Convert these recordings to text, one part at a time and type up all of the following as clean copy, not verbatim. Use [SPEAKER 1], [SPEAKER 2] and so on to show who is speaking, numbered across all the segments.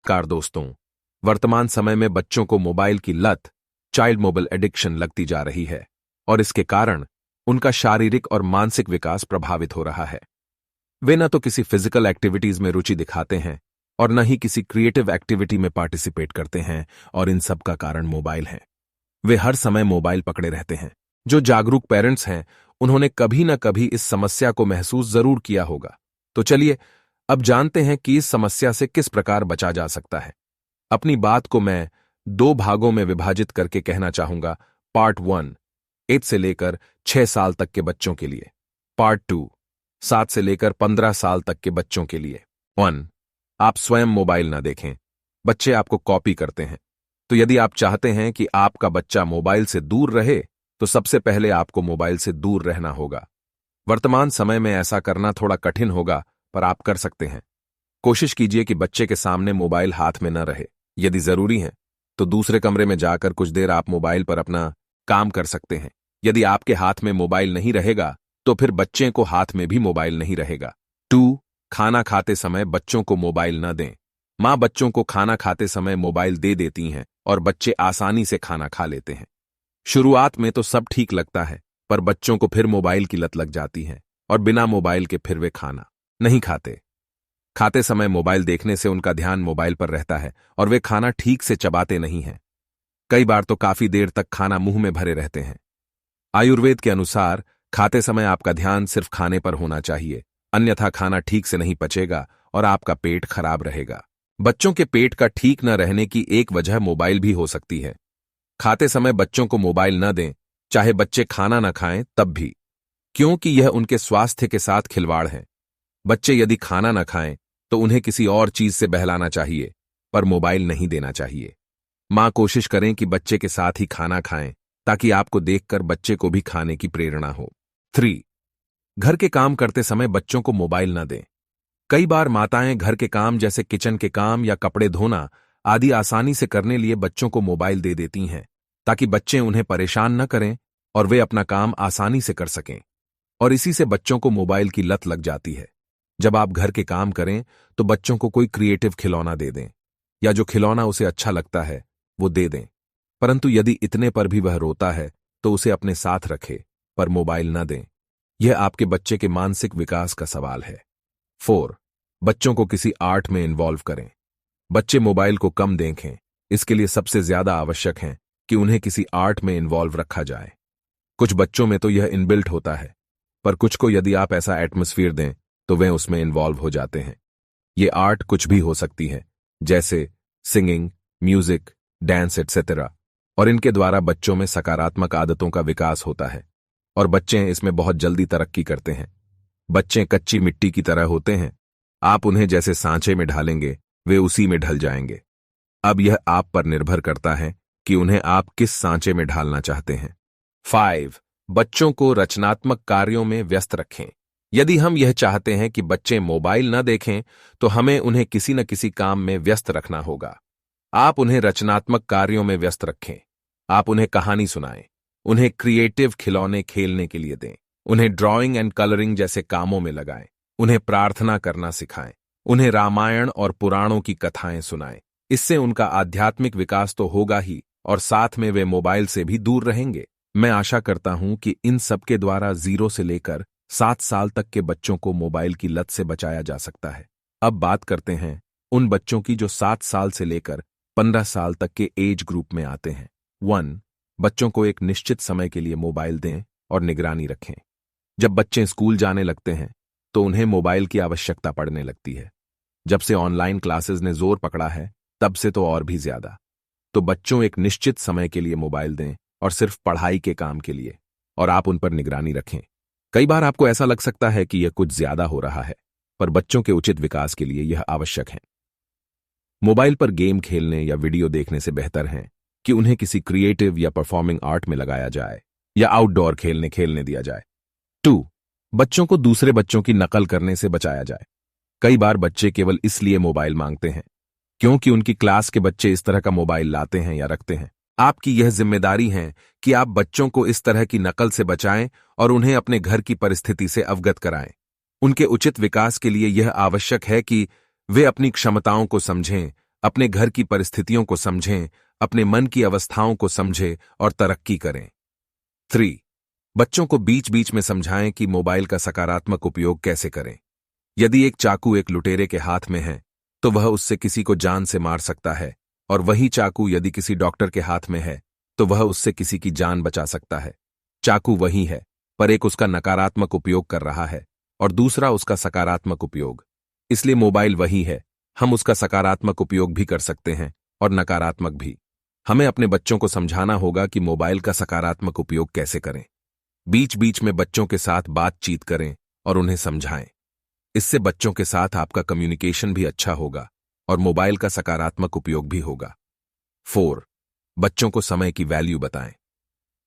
[SPEAKER 1] Car दोस्तों, वर्तमान समय में बच्चों को मोबाइल की लत, चाइल्ड मोबाइल एडिक्शन लगती जा रही है और इसके कारण उनका शारीरिक और मानसिक विकास प्रभावित हो रहा है। वे न तो किसी फिजिकल एक्टिविटीज में रुचि दिखाते हैं और न ही किसी क्रिएटिव एक्टिविटी में पार्टिसिपेट करते हैं और इन सब का कारण मोबाइल है। वे हर समय मोबाइल पकड़े रहते हैं। जो जागरूक पेरेंट्स हैं, उन्होंने कभी न कभी इस समस्या को महसूस जरूर किया होगा। तो चलिए अब जानते हैं कि इस समस्या से किस प्रकार बचा जा सकता है। अपनी बात को मैं 2 भागों में विभाजित करके कहना चाहूंगा। पार्ट 1 8 से लेकर 6 साल तक के बच्चों के लिए, पार्ट 2 7 से लेकर 15 साल तक के बच्चों के लिए। 1 आप स्वयं मोबाइल न देखें, बच्चे आपको कॉपी करते हैं। तो यदि आप चाहते हैं कि आपका बच्चा मोबाइल से दूर रहे, तो सबसे पहले आपको मोबाइल से दूर रहना होगा। वर्तमान समय में ऐसा करना थोड़ा कठिन होगा, पर आप कर सकते हैं। कोशिश कीजिए कि बच्चे के सामने मोबाइल हाथ में न रहे। यदि जरूरी है तो दूसरे कमरे में जाकर कुछ देर आप मोबाइल पर अपना काम कर सकते हैं। यदि आपके हाथ में मोबाइल नहीं रहेगा, तो फिर बच्चे को हाथ में भी मोबाइल नहीं रहेगा। 2 खाना खाते समय बच्चों को मोबाइल न दें। माँ बच्चों को खाना खाते समय मोबाइल दे देती हैं और बच्चे आसानी से खाना खा लेते हैं। शुरुआत में तो सब ठीक लगता है, पर बच्चों को फिर मोबाइल की लत लग जाती है और बिना मोबाइल के फिर वे खाना नहीं खाते। खाते समय मोबाइल देखने से उनका ध्यान मोबाइल पर रहता है और वे खाना ठीक से चबाते नहीं हैं। कई बार तो काफी देर तक खाना मुंह में भरे रहते हैं। आयुर्वेद के अनुसार खाते समय आपका ध्यान सिर्फ खाने पर होना चाहिए, अन्यथा खाना ठीक से नहीं पचेगा और आपका पेट खराब रहेगा। बच्चों के पेट का ठीक न रहने की एक वजह मोबाइल भी हो सकती है। खाते समय बच्चों को मोबाइल न दें, चाहे बच्चे खाना न खाएं तब भी, क्योंकि यह उनके स्वास्थ्य के साथ खिलवाड़ है। बच्चे यदि खाना न खाएं तो उन्हें किसी और चीज से बहलाना चाहिए, पर मोबाइल नहीं देना चाहिए। मां कोशिश करें कि बच्चे के साथ ही खाना खाएं, ताकि आपको देखकर बच्चे को भी खाने की प्रेरणा हो। 3 घर के काम करते समय बच्चों को मोबाइल न दें। कई बार माताएं घर के काम जैसे किचन के काम या कपड़े धोना आदि आसानी से करने लिए बच्चों को मोबाइल दे देती हैं, ताकि बच्चे उन्हें परेशान न करें और वे अपना काम आसानी से कर सकें। और इसी से बच्चों को मोबाइल की लत लग जाती है। जब आप घर के काम करें तो बच्चों को कोई क्रिएटिव खिलौना दे दें, या जो खिलौना उसे अच्छा लगता है वो दे दें। परंतु यदि इतने पर भी वह रोता है तो उसे अपने साथ रखें, पर मोबाइल न दें। यह आपके बच्चे के मानसिक विकास का सवाल है। 4 बच्चों को किसी आर्ट में इन्वॉल्व करें। बच्चे मोबाइल को कम देखें। इसके लिए सबसे ज्यादा आवश्यक है कि उन्हें किसी आर्ट में इन्वॉल्व रखा जाए। कुछ बच्चों में तो यह इनबिल्ट होता है, पर कुछ को यदि आप ऐसा एटमॉस्फेयर दें तो वे उसमें इन्वॉल्व हो जाते हैं। ये आर्ट कुछ भी हो सकती है, जैसे सिंगिंग, म्यूजिक, डांस एटसेट्रा, और इनके द्वारा बच्चों में सकारात्मक आदतों का विकास होता है और बच्चे इसमें बहुत जल्दी तरक्की करते हैं। बच्चे कच्ची मिट्टी की तरह होते हैं, आप उन्हें जैसे सांचे में ढालेंगे वे उसी में ढल जाएंगे। अब यह आप पर निर्भर करता है कि उन्हें आप किस सांचे में ढालना चाहते हैं। 5 बच्चों को रचनात्मक कार्यों में व्यस्त रखें। यदि हम यह चाहते हैं कि बच्चे मोबाइल न देखें, तो हमें उन्हें किसी न किसी काम में व्यस्त रखना होगा। आप उन्हें रचनात्मक कार्यों में व्यस्त रखें। आप उन्हें कहानी सुनाएं, उन्हें क्रिएटिव खिलौने खेलने के लिए दें, उन्हें ड्राइंग एंड कलरिंग जैसे कामों में लगाएं, उन्हें प्रार्थना करना सिखाएं, उन्हें रामायण और पुराणों की कथाएं सुनाएं। इससे उनका आध्यात्मिक विकास तो होगा ही और साथ में वे मोबाइल से भी दूर रहेंगे। मैं आशा करता हूं कि इन सब के द्वारा 0 से लेकर 7 साल तक के बच्चों को मोबाइल की लत से बचाया जा सकता है। अब बात करते हैं उन बच्चों की जो 7 साल से लेकर 15 साल तक के एज ग्रुप में आते हैं। 1 बच्चों को एक निश्चित समय के लिए मोबाइल दें और निगरानी रखें। जब बच्चे स्कूल जाने लगते हैं तो उन्हें मोबाइल की आवश्यकता पड़ने लगती है। जब से ऑनलाइन क्लासेस ने जोर पकड़ा है, तब से तो और भी ज्यादा। तो बच्चों एक निश्चित समय के लिए मोबाइल दें और सिर्फ पढ़ाई के काम के लिए, और आप उन पर निगरानी रखें। कई बार आपको ऐसा लग सकता है कि यह कुछ ज्यादा हो रहा है, पर बच्चों के उचित विकास के लिए यह आवश्यक है। मोबाइल पर गेम खेलने या वीडियो देखने से बेहतर है कि उन्हें किसी क्रिएटिव या परफॉर्मिंग आर्ट में लगाया जाए या आउटडोर खेलने दिया जाए। 2 बच्चों को दूसरे बच्चों की नकल करने से बचाया जाए। कई बार बच्चे केवल इसलिए मोबाइल मांगते हैं क्योंकि उनकी क्लास के बच्चे इस तरह का मोबाइल लाते हैं या रखते हैं। आपकी यह जिम्मेदारी है कि आप बच्चों को इस तरह की नकल से बचाएं और उन्हें अपने घर की परिस्थिति से अवगत कराएं। उनके उचित विकास के लिए यह आवश्यक है कि वे अपनी क्षमताओं को समझें, अपने घर की परिस्थितियों को समझें, अपने मन की अवस्थाओं को समझें और तरक्की करें। 3. बच्चों को बीच बीच में समझाएं कि मोबाइल का सकारात्मक उपयोग कैसे करें। यदि एक चाकू एक लुटेरे के हाथ में है, तो वह उससे किसी को जान से मार सकता है, और वही चाकू यदि किसी डॉक्टर के हाथ में है, तो वह उससे किसी की जान बचा सकता है। चाकू वही है, पर एक उसका नकारात्मक उपयोग कर रहा है और दूसरा उसका सकारात्मक उपयोग। इसलिए मोबाइल वही है, हम उसका सकारात्मक उपयोग भी कर सकते हैं और नकारात्मक भी। हमें अपने बच्चों को समझाना होगा कि मोबाइल का सकारात्मक उपयोग कैसे करें। बीच बीच में बच्चों के साथ बातचीत करें और उन्हें समझाएं। इससे बच्चों के साथ आपका कम्युनिकेशन भी अच्छा होगा और मोबाइल का सकारात्मक उपयोग भी होगा। 4. बच्चों को समय की वैल्यू बताएं।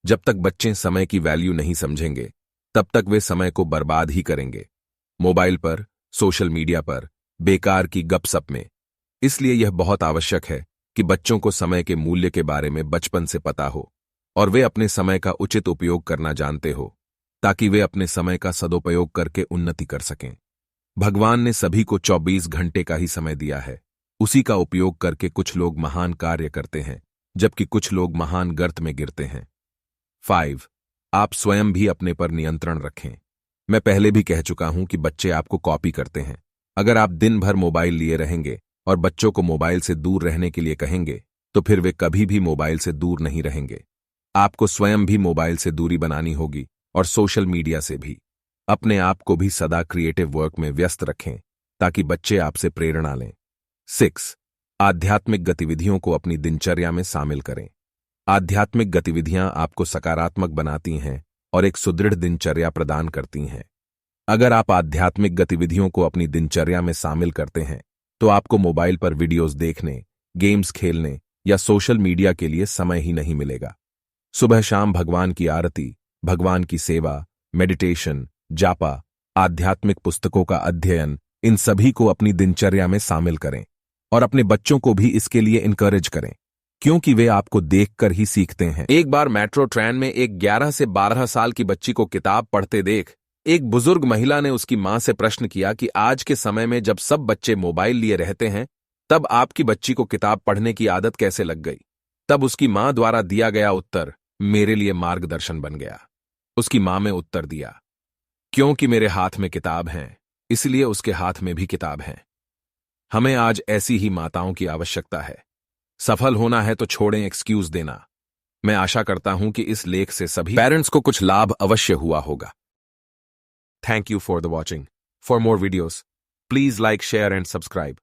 [SPEAKER 1] जब तक बच्चे समय की वैल्यू नहीं समझेंगे, तब तक वे समय को बर्बाद ही करेंगे, मोबाइल पर, सोशल मीडिया पर, बेकार की गपशप में। इसलिए यह बहुत आवश्यक है कि बच्चों को समय के मूल्य के बारे में बचपन से पता हो और वे अपने समय का उचित उपयोग करना जानते हो, ताकि वे अपने समय का सदुपयोग करके उन्नति कर सकें। भगवान ने सभी को 24 घंटे का ही समय दिया है। उसी का उपयोग करके कुछ लोग महान कार्य करते हैं, जबकि कुछ लोग महान गर्त में गिरते हैं। 5. आप स्वयं भी अपने पर नियंत्रण रखें। मैं पहले भी कह चुका हूं कि बच्चे आपको कॉपी करते हैं। अगर आप दिन भर मोबाइल लिए रहेंगे और बच्चों को मोबाइल से दूर रहने के लिए कहेंगे, तो फिर वे कभी भी मोबाइल से दूर नहीं रहेंगे। आपको स्वयं भी मोबाइल से दूरी बनानी होगी और सोशल मीडिया से भी। अपने आप को भी सदा क्रिएटिव वर्क में व्यस्त रखें, ताकि बच्चे आपसे प्रेरणा लें। 6. आध्यात्मिक गतिविधियों को अपनी दिनचर्या में शामिल करें। आध्यात्मिक गतिविधियां आपको सकारात्मक बनाती हैं और एक सुदृढ़ दिनचर्या प्रदान करती हैं। अगर आप आध्यात्मिक गतिविधियों को अपनी दिनचर्या में शामिल करते हैं, तो आपको मोबाइल पर वीडियोस देखने, गेम्स खेलने या सोशल मीडिया के लिए समय ही नहीं मिलेगा। सुबह शाम भगवान की आरती, भगवान की सेवा, मेडिटेशन, जापा, आध्यात्मिक पुस्तकों का अध्ययन, इन सभी को अपनी दिनचर्या में शामिल करें और अपने बच्चों को भी इसके लिए इनकरेज करें, क्योंकि वे आपको देखकर ही सीखते हैं। एक बार मेट्रो ट्रेन में एक 11 से 12 साल की बच्ची को किताब पढ़ते देख एक बुजुर्ग महिला ने उसकी मां से प्रश्न किया कि आज के समय में जब सब बच्चे मोबाइल लिए रहते हैं, तब आपकी बच्ची को किताब पढ़ने की आदत कैसे लग गई? तब उसकी मां द्वारा दिया गया उत्तर मेरे लिए मार्गदर्शन बन गया। उसकी मां ने उत्तर दिया, क्योंकि मेरे हाथ में किताब हैं, इसलिए उसके हाथ में भी किताब है। हमें आज ऐसी ही माताओं की आवश्यकता है। सफल होना है तो छोड़ें एक्सक्यूज देना। मैं आशा करता हूं कि इस लेख से सभी पेरेंट्स को कुछ लाभ अवश्य हुआ होगा। Thank you for the watching. For more videos, please like, share and subscribe.